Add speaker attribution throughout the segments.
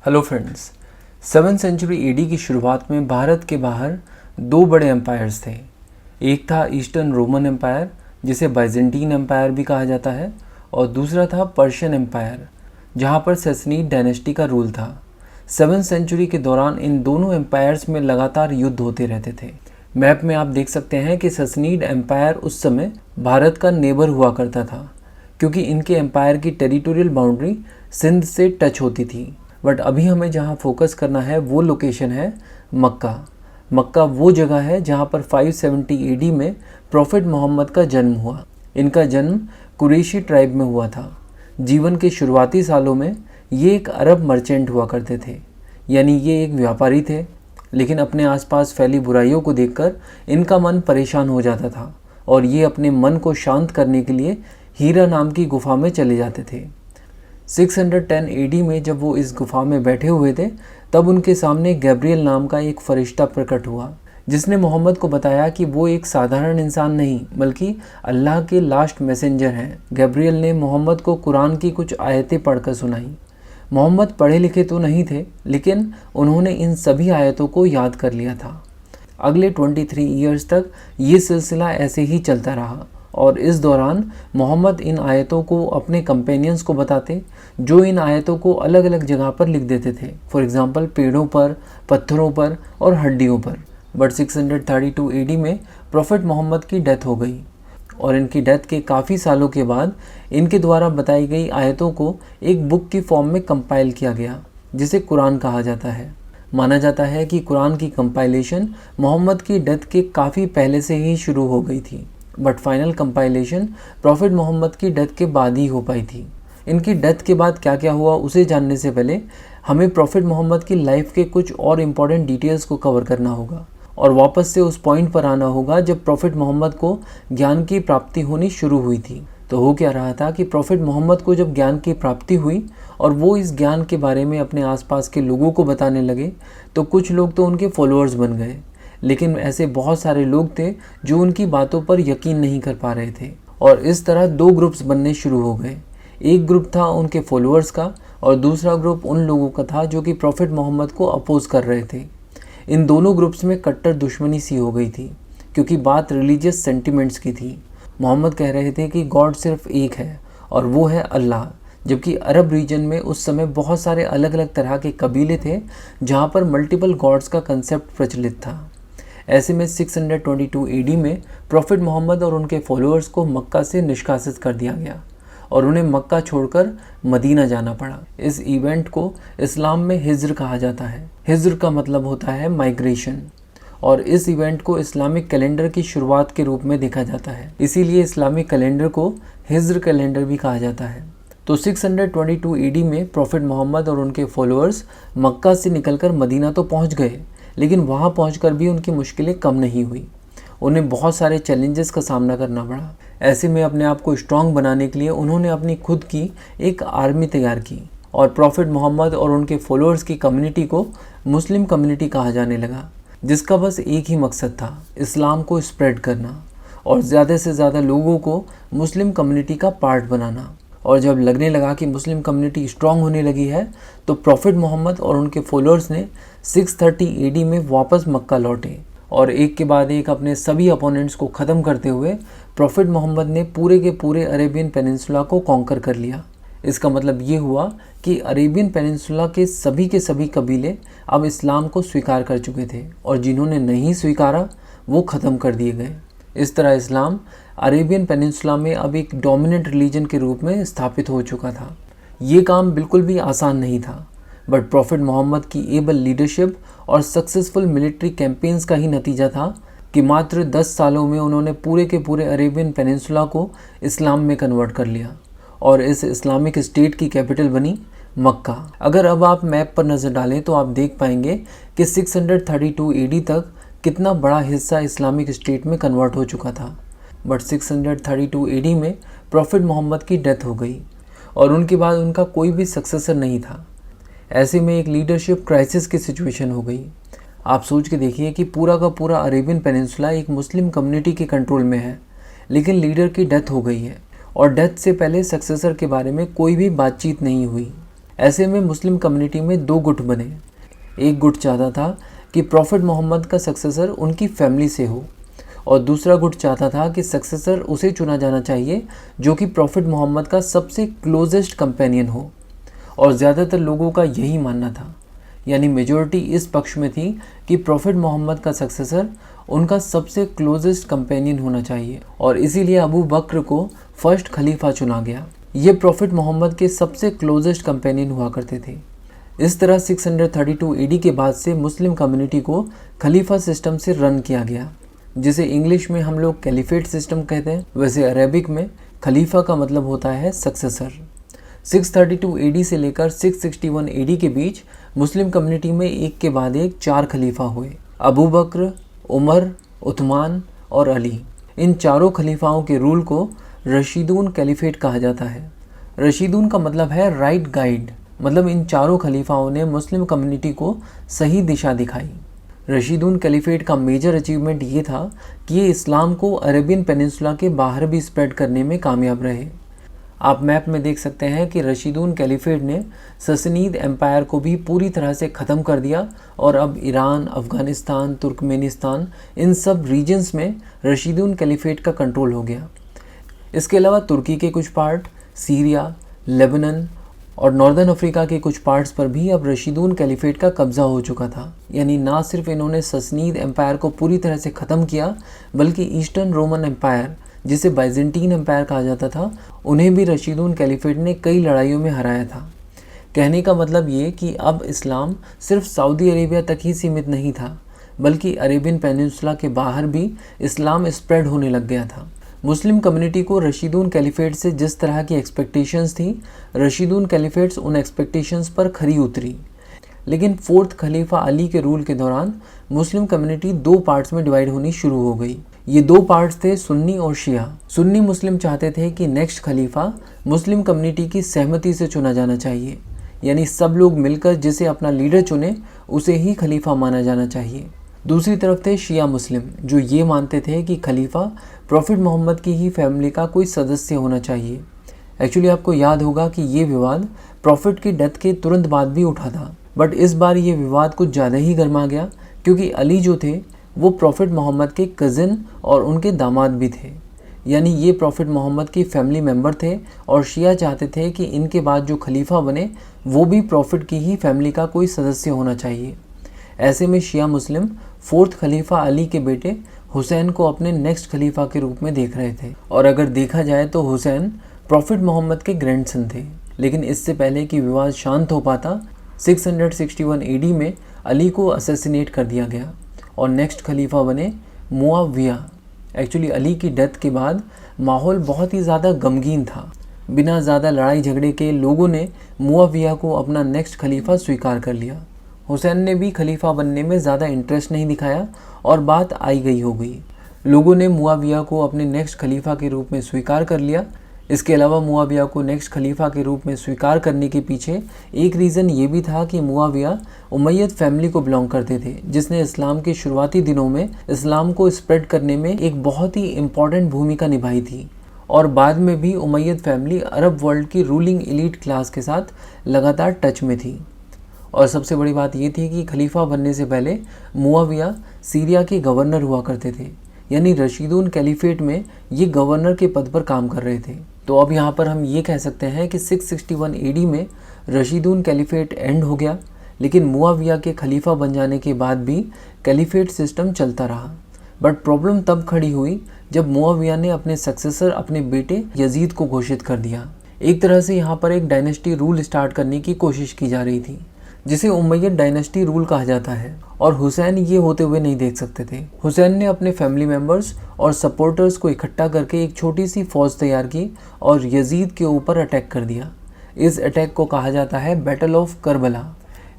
Speaker 1: Hello friends, 7th century AD की शुरुआत में भारत के बाहर दो बड़े एम्पायर्स थे। एक था ईस्टर्न रोमन एम्पायर, जिसे बाइजेंटीन एम्पायर भी कहा जाता है, और दूसरा था पर्शियन एम्पायर, जहां पर सैसनीड डायनेस्टी का रूल था। 7th सेंचुरी के दौरान इन दोनों एम्पायर्स में लगातार युद्ध होते रहते थे। मैप में आप देख सकते हैं कि सैसनीड एम्पायर उस समय भारत का नेबर हुआ करता था, क्योंकि इनके एम्पायर की टेरिटोरियल बाउंड्री सिंध से टच होती थी। बट अभी हमें जहाँ फोकस करना है वो लोकेशन है मक्का। मक्का वो जगह है जहाँ पर 570 एडी में प्रॉफिट मोहम्मद का जन्म हुआ। इनका जन्म कुरैशी ट्राइब में हुआ था। जीवन के शुरुआती सालों में ये एक अरब मर्चेंट हुआ करते थे, यानी ये एक व्यापारी थे। लेकिन अपने आसपास फैली बुराइयों को देखकर इनका मन परेशान हो जाता था और ये अपने मन को शांत करने के लिए हीरा नाम की गुफा में चले जाते थे। 610 एडी में जब वो इस गुफा में बैठे हुए थे, तब उनके सामने गैब्रियल नाम का एक फरिश्ता प्रकट हुआ, जिसने मोहम्मद को बताया कि वो एक साधारण इंसान नहीं बल्कि अल्लाह के लास्ट मैसेंजर हैं। गैब्रियल ने मोहम्मद को कुरान की कुछ आयतें पढ़कर सुनाई। मोहम्मद पढ़े लिखे तो नहीं थे, लेकिन उन्होंने इन सभी आयतों को याद कर लिया था। अगले 23 ईयर्स तक ये सिलसिला ऐसे ही चलता रहा और इस दौरान मोहम्मद इन आयतों को अपने कंपेनियंस को बताते, जो इन आयतों को अलग अलग जगह पर लिख देते थे। फॉर एग्जांपल पेड़ों पर, पत्थरों पर और हड्डियों पर। बट 632 एडी में प्रॉफिट मोहम्मद की डेथ हो गई और इनकी डेथ के काफ़ी सालों के बाद इनके द्वारा बताई गई आयतों को एक बुक की फॉर्म में कंपाइल किया गया, जिसे कुरान कहा जाता है। माना जाता है कि कुरान की कंपाइलेशन मोहम्मद की डेथ के काफ़ी पहले से ही शुरू हो गई थी, but final compilation prophet Mohammad की डेथ के बाद ही हो पाई थी। इनकी डेथ के बाद क्या क्या हुआ उसे जानने से पहले हमें प्रॉफिट मोहम्मद की लाइफ के कुछ और इम्पॉर्टेंट डिटेल्स को कवर करना होगा और वापस से उस पॉइंट पर आना होगा जब प्रॉफिट मोहम्मद को ज्ञान की प्राप्ति होनी शुरू हुई थी। तो हो क्या रहा था कि प्रॉफिट मोहम्मद को जब ज्ञान की प्राप्ति हुई और वो इस ज्ञान के बारे में अपने आसपास के लोगों को बताने लगे, तो कुछ लोग तो उनके फॉलोअर्स बन गए, लेकिन ऐसे बहुत सारे लोग थे जो उनकी बातों पर यकीन नहीं कर पा रहे थे। और इस तरह दो ग्रुप्स बनने शुरू हो गए। एक ग्रुप था उनके फॉलोअर्स का और दूसरा ग्रुप उन लोगों का था जो कि प्रॉफिट मोहम्मद को अपोज कर रहे थे। इन दोनों ग्रुप्स में कट्टर दुश्मनी सी हो गई थी, क्योंकि बात रिलीजियस सेंटिमेंट्स की थी। मोहम्मद कह रहे थे कि गॉड सिर्फ एक है और वो है अल्लाह, जबकि अरब रीजन में उस समय बहुत सारे अलग अलग तरह के कबीले थे जहाँ पर मल्टीपल गॉड्स का कंसेप्ट प्रचलित था। ऐसे में 622 एडी में प्रॉफिट मोहम्मद और उनके फॉलोअर्स को मक्का से निष्कासित कर दिया गया और उन्हें मक्का छोड़कर मदीना जाना पड़ा। इस इवेंट को इस्लाम में हिज्र कहा जाता है। हिज्र का मतलब होता है माइग्रेशन, और इस इवेंट को इस्लामिक कैलेंडर की शुरुआत के रूप में देखा जाता है। इसीलिए इस्लामिक कैलेंडर को हिज्र कैलेंडर भी कहा जाता है। तो 622 एडी में प्रॉफिट मोहम्मद और उनके फॉलोअर्स मक्का से निकलकर मदीना तो पहुंच गए, लेकिन वहां पहुंचकर भी उनकी मुश्किलें कम नहीं हुई। उन्हें बहुत सारे चैलेंजेस का सामना करना पड़ा। ऐसे में अपने आप को स्ट्रांग बनाने के लिए उन्होंने अपनी खुद की एक आर्मी तैयार की और प्रॉफिट मोहम्मद और उनके फॉलोअर्स की कम्युनिटी को मुस्लिम कम्युनिटी कहा जाने लगा, जिसका बस एक ही मकसद था, इस्लाम को स्प्रेड करना और ज़्यादा से ज़्यादा लोगों को मुस्लिम कम्युनिटी का पार्ट बनाना। और जब लगने लगा कि मुस्लिम कम्युनिटी स्ट्रांग होने लगी है, तो प्रॉफिट मोहम्मद और उनके फॉलोअर्स ने 630 एडी में वापस मक्का लौटे और एक के बाद एक अपने सभी अपोनेंट्स को ख़त्म करते हुए प्रॉफिट मोहम्मद ने पूरे के पूरे अरेबियन पेनिनसुला को कॉन्कर कर लिया। इसका मतलब ये हुआ कि अरेबियन पेनिनसुला के सभी कबीले अब इस्लाम को स्वीकार कर चुके थे और जिन्होंने नहीं स्वीकारा वो ख़त्म कर दिए गए। इस तरह इस्लाम अरेबियन पेनिनसुला में अब एक डोमिनेंट रिलीजन के रूप में स्थापित हो चुका था। ये काम बिल्कुल भी आसान नहीं था, बट प्रॉफिट मोहम्मद की एबल लीडरशिप और सक्सेसफुल मिलिट्री कैंपेन्स का ही नतीजा था कि मात्र 10 सालों में उन्होंने पूरे के पूरे अरेबियन पेनिनसुला को इस्लाम में कन्वर्ट कर लिया और इस इस्लामिक स्टेट की कैपिटल बनी मक्का। अगर अब आप मैप पर नज़र डालें तो आप देख पाएंगे कि 632 एडी तक कितना बड़ा हिस्सा इस्लामिक स्टेट में कन्वर्ट हो चुका था। बट 632 एडी में प्रॉफिट मोहम्मद की डेथ हो गई और उनके बाद उनका कोई भी सक्सेसर नहीं था। ऐसे में एक लीडरशिप क्राइसिस की सिचुएशन हो गई। आप सोच के देखिए कि पूरा का पूरा अरेबियन पेनिनसुला एक मुस्लिम कम्युनिटी के कंट्रोल में है, लेकिन लीडर की डेथ हो गई है और डेथ से पहले सक्सेसर के बारे में कोई भी बातचीत नहीं हुई। ऐसे में मुस्लिम कम्युनिटी में दो गुट बने। एक गुट चाहता था कि प्रॉफिट मोहम्मद का सक्सेसर उनकी फैमिली से हो, और दूसरा गुट चाहता था कि सक्सेसर उसे चुना जाना चाहिए जो कि प्रॉफिट मोहम्मद का सबसे क्लोजेस्ट कंपेनियन हो। और ज़्यादातर लोगों का यही मानना था, यानी मेजॉरिटी इस पक्ष में थी कि प्रॉफिट मोहम्मद का सक्सेसर उनका सबसे क्लोजेस्ट कंपेनियन होना चाहिए, और इसीलिए अबू बकर को फर्स्ट खलीफा चुना गया। ये प्रॉफिट मोहम्मद के सबसे क्लोजेस्ट कंपेनियन हुआ करते थे। इस तरह 632 AD के बाद से मुस्लिम कम्युनिटी को खलीफा सिस्टम से रन किया गया, जिसे इंग्लिश में हम लोग कैलिफेट सिस्टम कहते हैं। वैसे अरेबिक में खलीफा का मतलब होता है सक्सेसर। 632 AD से लेकर 661 AD के बीच मुस्लिम कम्युनिटी में एक के बाद एक 4 खलीफा हुए, अबू बकर, उमर, उस्मान और अली। इन चारों खलीफाओं के रूल को रशीदून कैलिफेट कहा जाता है। रशीदून का मतलब है राइट गाइड, मतलब इन चारों खलीफाओं ने मुस्लिम कम्युनिटी को सही दिशा दिखाई। रशीदून कैलिफेट का मेजर अचीवमेंट ये था कि ये इस्लाम को अरेबियन पेनिनसुला के बाहर भी स्प्रेड करने में कामयाब रहे। आप मैप में देख सकते हैं कि रशीदून कैलिफेट ने ससनीद एम्पायर को भी पूरी तरह से ख़त्म कर दिया, और अब ईरान, अफ़गानिस्तान, तुर्कमेनिस्तान, इन सब रीजन्स में रशीदून कैलिफेट का कंट्रोल हो गया। इसके अलावा तुर्की के कुछ पार्ट, सीरिया, लेबनान और नॉर्दर्न अफ्रीका के कुछ पार्ट्स पर भी अब रशीदून कैलिफेट का कब्ज़ा हो चुका था। यानी ना सिर्फ इन्होंने ससनीद एम्पायर को पूरी तरह से ख़त्म किया, बल्कि ईस्टर्न रोमन एम्पायर, जिसे बाइजेंटीन एम्पायर कहा जाता था, उन्हें भी रशीदून कैलिफेट ने कई लड़ाइयों में हराया था। कहने का मतलब ये कि अब इस्लाम सिर्फ सऊदी अरेबिया तक ही सीमित नहीं था, बल्कि अरेबियन पेनिनसुला के बाहर भी इस्लाम स्प्रेड होने लग गया था। मुस्लिम कम्युनिटी को रशीदून कैलिफेट से जिस तरह की एक्सपेक्टेशंस थी, रशीदून कैलिफेट्स उन एक्सपेक्टेशंस पर खरी उतरी। लेकिन फोर्थ खलीफा अली के रूल के दौरान मुस्लिम कम्युनिटी दो पार्ट्स में डिवाइड होनी शुरू हो गई। ये दो पार्ट्स थे सुन्नी और शिया। सुन्नी मुस्लिम चाहते थे कि नेक्स्ट खलीफा मुस्लिम कम्युनिटी की सहमति से चुना जाना चाहिए, यानी सब लोग मिलकर जिसे अपना लीडर चुने उसे ही खलीफा माना जाना चाहिए। दूसरी तरफ थे शिया मुस्लिम, जो ये मानते थे कि खलीफा प्रॉफिट मोहम्मद की ही फैमिली का कोई सदस्य होना चाहिए। एक्चुअली आपको याद होगा कि ये विवाद प्रॉफिट की डेथ के तुरंत बाद भी उठा था, बट इस बार ये विवाद कुछ ज़्यादा ही गर्मा गया, क्योंकि अली जो थे वो प्रॉफिट मोहम्मद के कज़न और उनके दामाद भी थे, यानी ये प्रॉफिट मोहम्मद की फैमिली मेम्बर थे, और शिया चाहते थे कि इनके बाद जो खलीफा बने वो भी प्रॉफिट की ही फैमिली का कोई सदस्य होना चाहिए। ऐसे में शिया मुस्लिम फोर्थ खलीफा अली के बेटे हुसैन को अपने नेक्स्ट खलीफा के रूप में देख रहे थे। और अगर देखा जाए तो हुसैन प्रॉफिट मोहम्मद के ग्रैंडसन थे। लेकिन इससे पहले कि विवाद शांत हो पाता, 661 AD में अली को असैसिनेट कर दिया गया और नेक्स्ट खलीफा बने मुआविया। एक्चुअली अली की डेथ के बाद माहौल बहुत ही ज़्यादा गमगीन था। बिना ज़्यादा लड़ाई झगड़े के लोगों ने मुआविया को अपना नेक्स्ट खलीफा स्वीकार कर लिया। हुसैन ने भी खलीफा बनने में ज़्यादा इंटरेस्ट नहीं दिखाया और बात आई गई हो गई। लोगों ने मुआविया को अपने नेक्स्ट खलीफा के रूप में स्वीकार कर लिया। इसके अलावा मुआविया को नेक्स्ट खलीफा के रूप में स्वीकार करने के पीछे एक रीज़न ये भी था कि मुआविया उमैयद फैमिली को बिलोंग करते थे, जिसने इस्लाम के शुरुआती दिनों में इस्लाम को स्प्रेड करने में एक बहुत ही इम्पॉर्टेंट भूमिका निभाई थी। और बाद में भी उमैयद फैमिली अरब वर्ल्ड की रूलिंग एलीट क्लास के साथ लगातार टच में थी। और सबसे बड़ी बात ये थी कि खलीफा बनने से पहले मुआविया सीरिया के गवर्नर हुआ करते थे, यानी रशीदून कैलिफेट में ये गवर्नर के पद पर काम कर रहे थे। तो अब यहाँ पर हम ये कह सकते हैं कि 661 AD में रशीदून कैलिफेट एंड हो गया, लेकिन मुआविया के खलीफा बन जाने के बाद भी कैलिफेट सिस्टम चलता रहा। बट प्रॉब्लम तब खड़ी हुई जब मुआविया ने अपने सक्सेसर अपने बेटे यजीद को घोषित कर दिया। एक तरह से यहाँ पर एक डायनेस्टी रूल स्टार्ट करने की कोशिश की जा रही थी, जिसे उमैयद डायनेस्टी रूल कहा जाता है, और हुसैन ये होते हुए नहीं देख सकते थे। हुसैन ने अपने फैमिली मेम्बर्स और सपोर्टर्स को इकट्ठा करके एक छोटी सी फौज तैयार की और यजीद के ऊपर अटैक कर दिया। इस अटैक को कहा जाता है बैटल ऑफ करबला।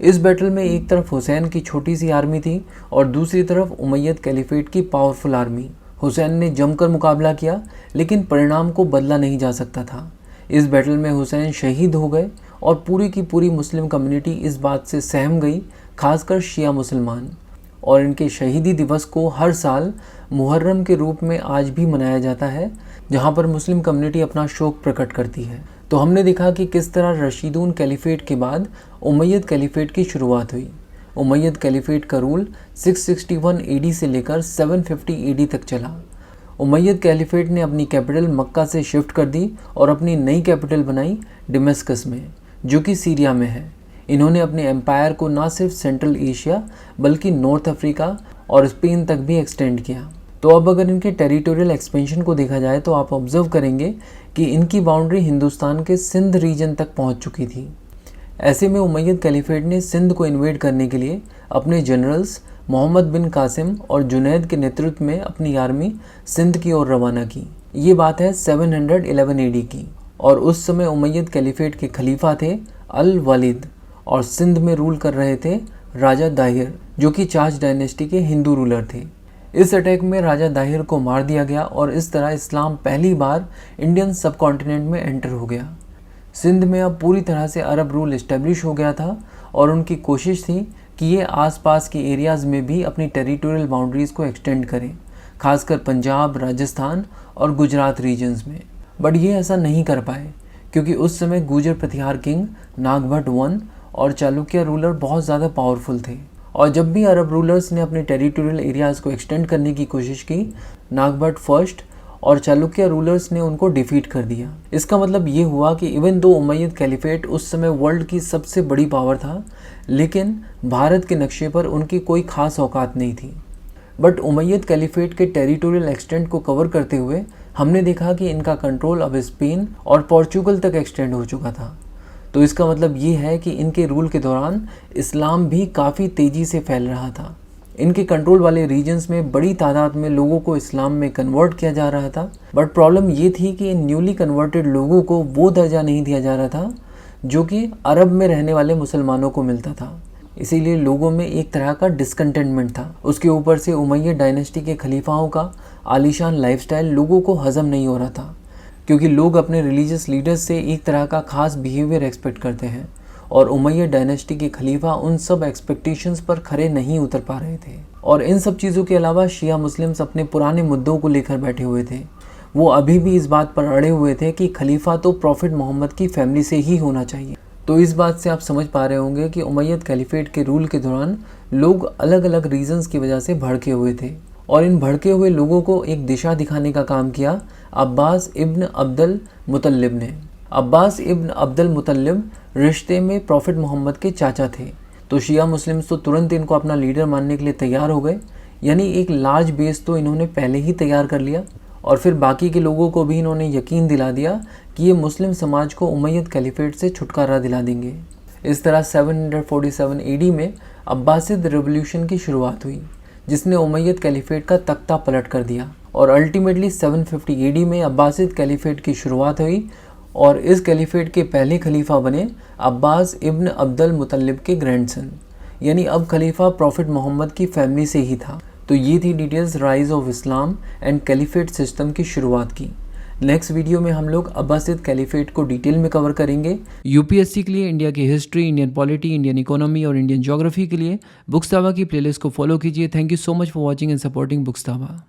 Speaker 1: इस बैटल में एक तरफ हुसैन की छोटी सी आर्मी थी और दूसरी तरफ उमैयद कैलिफेट की पावरफुल आर्मी। हुसैन ने जमकर मुकाबला किया, लेकिन परिणाम को बदला नहीं जा सकता था। इस बैटल में हुसैन शहीद हो गए और पूरी की पूरी मुस्लिम कम्युनिटी इस बात से सहम गई, खासकर शिया मुसलमान। और इनके शहीदी दिवस को हर साल मुहर्रम के रूप में आज भी मनाया जाता है, जहां पर मुस्लिम कम्युनिटी अपना शोक प्रकट करती है। तो हमने देखा कि किस तरह रशीदून कैलिफेट के बाद उमैयद कैलिफेट की शुरुआत हुई। उमैयद कैलिफेट का रूल 661 एडी से लेकर 750 एडी तक चला। उमैयद कैलिफेट ने अपनी कैपिटल मक्का से शिफ्ट कर दी और अपनी नई कैपिटल बनाई डेमेस्कस में, जो कि सीरिया में है। इन्होंने अपने एम्पायर को न सिर्फ सेंट्रल एशिया बल्कि नॉर्थ अफ्रीका और स्पेन तक भी एक्सटेंड किया। तो अब अगर इनके टेरिटोरियल एक्सपेंशन को देखा जाए तो आप ऑब्जर्व करेंगे कि इनकी बाउंड्री हिंदुस्तान के सिंध रीजन तक पहुंच चुकी थी। ऐसे में उमैयद कैलिफेट ने सिंध को इन्वेड करने के लिए अपने जनरल्स मोहम्मद बिन कासिम और जुनैद के नेतृत्व में अपनी आर्मी सिंध की ओर रवाना की। ये बात है 711 एडी की, और उस समय उमैयद कैलिफेट के खलीफा थे अल वलीद और सिंध में रूल कर रहे थे राजा दाहिर, जो कि चाच डायनेस्टी के हिंदू रूलर थे। इस अटैक में राजा दाहिर को मार दिया गया और इस तरह इस्लाम पहली बार इंडियन सब कॉन्टिनेंट में एंटर हो गया। सिंध में अब पूरी तरह से अरब रूल इस्टेब्लिश हो गया था और उनकी कोशिश थी कि ये आसपास के एरियाज़ में भी अपनी टेरिटोरियल बाउंड्रीज़ को एक्सटेंड करें, खासकर पंजाब, राजस्थान और गुजरात रीजन्स में। बट ये ऐसा नहीं कर पाए क्योंकि उस समय गुर्जर प्रतिहार किंग नागभट्ट I और चालुक्य रूलर बहुत ज़्यादा पावरफुल थे, और जब भी अरब रूलर्स ने अपने टेरिटोरियल एरियाज़ को एक्सटेंड करने की कोशिश की, नागभट्ट फर्स्ट और चालुक्य रूलर्स ने उनको डिफीट कर दिया। इसका मतलब ये हुआ कि इवन दो उमैयद कैलिफेट उस समय वर्ल्ड की सबसे बड़ी पावर था, लेकिन भारत के नक्शे पर उनकी कोई खास औकात नहीं थी। बट उमैयद कैलिफेट के टेरिटोरियल एक्सटेंड को कवर करते हुए हमने देखा कि इनका कंट्रोल अब स्पेन और पोर्चुगल तक एक्सटेंड हो चुका था। तो इसका मतलब ये है कि इनके रूल के दौरान इस्लाम भी काफ़ी तेज़ी से फैल रहा था। इनके कंट्रोल वाले रीजन्स में बड़ी तादाद में लोगों को इस्लाम में कन्वर्ट किया जा रहा था। बट प्रॉब्लम ये थी कि इन न्यूली कन्वर्टेड लोगों को वो दर्जा नहीं दिया जा रहा था जो कि अरब में रहने वाले मुसलमानों को मिलता था। इसीलिए लोगों में एक तरह का डिसकंटेंटमेंट था। उसके ऊपर से उमैयद डायनेस्टी के खलीफाओं का आलीशान लाइफस्टाइल लोगों को हजम नहीं हो रहा था, क्योंकि लोग अपने रिलीजियस लीडर्स से एक तरह का खास बिहेवियर एक्सपेक्ट करते हैं और उमैयद डायनेस्टी के खलीफा उन सब एक्सपेक्टेशंस पर खरे नहीं उतर पा रहे थे। और इन सब चीज़ों के अलावा शिया मुस्लिम्स अपने पुराने मुद्दों को लेकर बैठे हुए थे। वो अभी भी इस बात पर अड़े हुए थे कि खलीफा तो प्रॉफिट मोहम्मद की फैमिली से ही होना चाहिए। तो इस बात से आप समझ पा रहे होंगे कि उमैयद कैलिफेट के रूल के दौरान लोग अलग अलग रीजन्स की वजह से भड़के हुए थे, और इन भड़के हुए लोगों को एक दिशा दिखाने का काम किया अब्बास इब्न अब्दुल मुतल्लिब ने। अब्बास इब्न अब्दुल मुतल्लिब रिश्ते में प्रॉफिट मोहम्मद के चाचा थे। तो शिया मुस्लिम्स तो तुरंत इनको अपना लीडर मानने के लिए तैयार हो गए, यानी एक लार्ज बेस तो इन्होंने पहले ही तैयार कर लिया, और फिर बाकी के लोगों को भी इन्होंने यकीन दिला दिया कि ये मुस्लिम समाज को उमैयद कैलिफेट से छुटकारा दिला देंगे। इस तरह 747 एडी में अब्बासिद रेवोल्यूशन की शुरुआत हुई, जिसने उमैयद कैलिफेट का तख्ता पलट कर दिया, और अल्टीमेटली 750 एडी में अब्बासिद कैलिफेट की शुरुआत हुई, और इस कैलिफेट के पहले खलीफा बने अब्बास इब्न अब्दुल मुतल्लिब के ग्रैंडसन, यानी अब खलीफा प्रॉफिट मोहम्मद की फैमिली से ही था। तो ये थी details rise of Islam and caliphate system की शुरुआत की। नेक्स्ट वीडियो में हम लोग अब्बासिद कैलिफेट को डिटेल में कवर करेंगे। यूपीएससी के लिए इंडिया की history, Indian polity, Indian economy और इंडियन ज्योग्राफी के लिए बुक्स तावा की प्लेलिस्ट को फॉलो कीजिए। Thank you so much for watching and supporting books तावा।